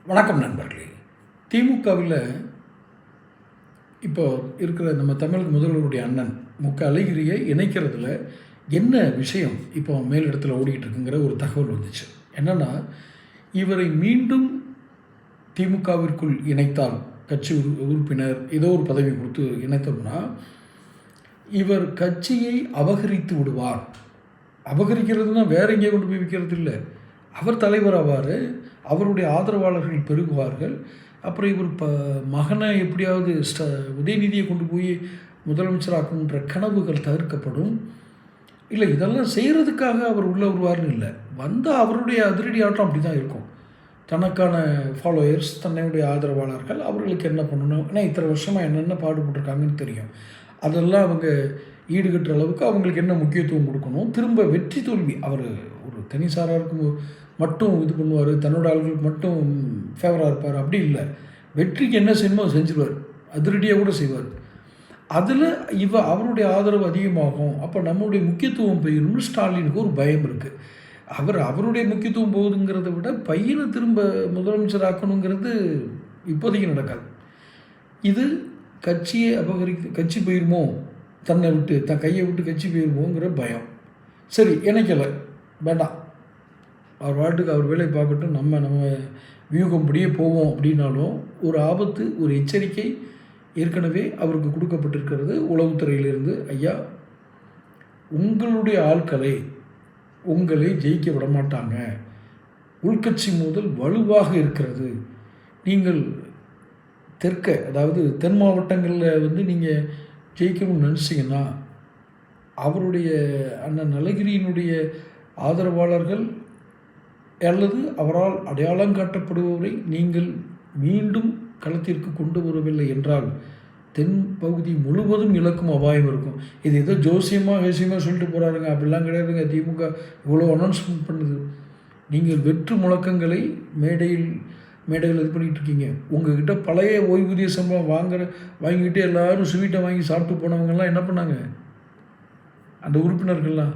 வணக்கம் நண்பர்களே. திமுகவில் இப்போ இருக்கிற நம்ம தமிழக முதல்வருடைய அண்ணன் அழகிரியை இணைக்கிறதுல என்ன விஷயம் இப்போ மேலிடத்தில் ஓடிக்கிட்டு இருக்குங்கிற ஒரு தகவல் வந்துச்சு. என்னென்னா, இவரை மீண்டும் திமுகவிற்குள் இணைத்தால், கட்சி உறுப்பினர் ஏதோ ஒரு பதவி கொடுத்து இணைத்தோம்னா, இவர் கட்சியை அபகரித்து விடுவார். அபகரிக்கிறதுனா வேற எங்கேயோ கொண்டு போய் வைக்கிறது இல்லை, அவர் தலைவர் ஆவார், அவருடைய ஆதரவாளர்கள் பெருகுவார்கள். அப்புறம் இவர் மகனை எப்படியாவது உதயநிதியை கொண்டு போய் முதலமைச்சராக்கணுன்ற கனவுகள் தவிர்க்கப்படும். இல்லை, இதெல்லாம் செய்கிறதுக்காக அவர் உள்ளே வருவார்னு இல்லை, வந்தால் அவருடைய அதிரடி ஆட்டம் அப்படி தான் இருக்கும். தனக்கான ஃபாலோயர்ஸ், தன்னுடைய ஆதரவாளர்கள், அவர்களுக்கு என்ன பண்ணணும், ஏன்னா இத்தனை வருஷமாக என்னென்ன பாடுபட்டுருக்காங்கன்னு தெரியும். அதெல்லாம் அவங்க ஈடுகட்டுற அளவுக்கு அவங்களுக்கு என்ன முக்கியத்துவம் கொடுக்கணும். திரும்ப வெற்றி தோல்வி, அவர் ஒரு தனிசாராருக்கு மட்டும் இது பண்ணுவார், தன்னோட ஆள்களுக்கு மட்டும் ஃபேவராக இருப்பார், அப்படி இல்லை. வெற்றிக்கு என்ன செய்யணுமோ அதை செஞ்சுருவார், அதிரடியாக கூட செய்வார். அதில் அவருடைய ஆதரவு அதிகமாகும். அப்போ நம்மளுடைய முக்கியத்துவம் போயிடும்னு ஸ்டாலினுக்கு ஒரு பயம் இருக்குது. அவருடைய முக்கியத்துவம் போகுதுங்கிறத விட பையனை திரும்ப முதலமைச்சராக்கணுங்கிறது இப்போதைக்கு நடக்காது. இது கட்சியை கட்சி போயிருமோ, தன்னை விட்டு தன் கையை விட்டு கட்சி போயிருமோங்கிற பயம். சரி, இணைக்கலை, வேண்டாம், அவர் வாட்டுக்கு அவர் வேலையை பார்க்கட்டும், நம்ம வியூகம்படியே போவோம் அப்படின்னாலும் ஒரு ஆபத்து, ஒரு எச்சரிக்கை ஏற்கனவே அவருக்கு கொடுக்கப்பட்டிருக்கிறது உளவுத்துறையிலிருந்து. ஐயா, உங்களுடைய ஆட்களை உங்களை ஜெயிக்க விட மாட்டாங்க, உள்கட்சி மோதல் வலுவாக இருக்கிறது, நீங்கள் அதாவது தென் மாவட்டங்களில் நீங்கள் ஜெயிக்கணும்னு நினச்சிங்கன்னா அவருடைய அண்ணன் அழகிரியினுடைய ஆதரவாளர்கள் அல்லது அவரால் அடையாளம் காட்டப்படுபவரை நீங்கள் மீண்டும் களத்திற்கு கொண்டு வரவில்லை என்றால் தென் பகுதி முழுவதும் இழக்கும் அபாயம் இருக்கும். இது ஏதோ ஜோசியமாக சொல்லிட்டு போகிறாருங்க, அப்படிலாம் கிடையாதுங்க. திமுக இவ்வளோ அனௌன்ஸ்மெண்ட் பண்ணுது. நீங்கள் வெற்று முழக்கங்களை மேடையில் இது பண்ணிகிட்டு இருக்கீங்க. உங்கள்கிட்ட பழைய ஓய்வூதிய சம்பளம் வாங்கிக்கிட்டு எல்லோரும் ஸ்வீட்டை வாங்கி சாப்பிட்டு போனவங்கெல்லாம் என்ன பண்ணாங்க? அந்த உறுப்பினர்கள்லாம்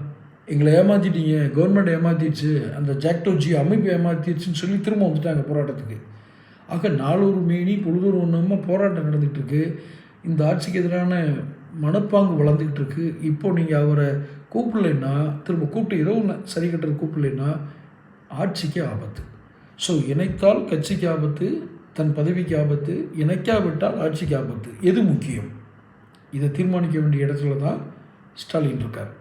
எங்களை ஏமாற்றிட்டீங்க, கவர்மெண்ட் ஏமாற்றிடுச்சு, அந்த ஜாக்டோஜி அமைப்பு ஏமாற்றிடுச்சுன்னு சொல்லி திரும்ப வந்துட்டாங்க போராட்டத்துக்கு. ஆக நாளொரு மேனி பொழுதொரு ஒன்றுமா போராட்டம் நடந்துகிட்ருக்கு. இந்த ஆட்சிக்கு எதிரான மனப்பாங்கு வளர்ந்துக்கிட்டு இருக்கு. இப்போ நீங்கள் அவரை கூப்பிடலைன்னா, திரும்ப கூப்பிட்டு ஏதோ ஒன்று சரி கட்டுறது கூப்பிடலைன்னா ஆட்சிக்கு ஆபத்து. ஸோ இணைத்தால் கட்சிக்கு ஆபத்து, தன் பதவிக்கு ஆபத்து, இணைக்காவிட்டால் ஆட்சிக்கு ஆபத்து. எது முக்கியம்? இதை தீர்மானிக்க வேண்டிய இடத்துல தான் ஸ்டாலின் இருக்கார்.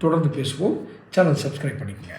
தொடர்ந்து பேசுவோம். சேனல் சப்ஸ்கிரைப் பண்ணிக்கங்க.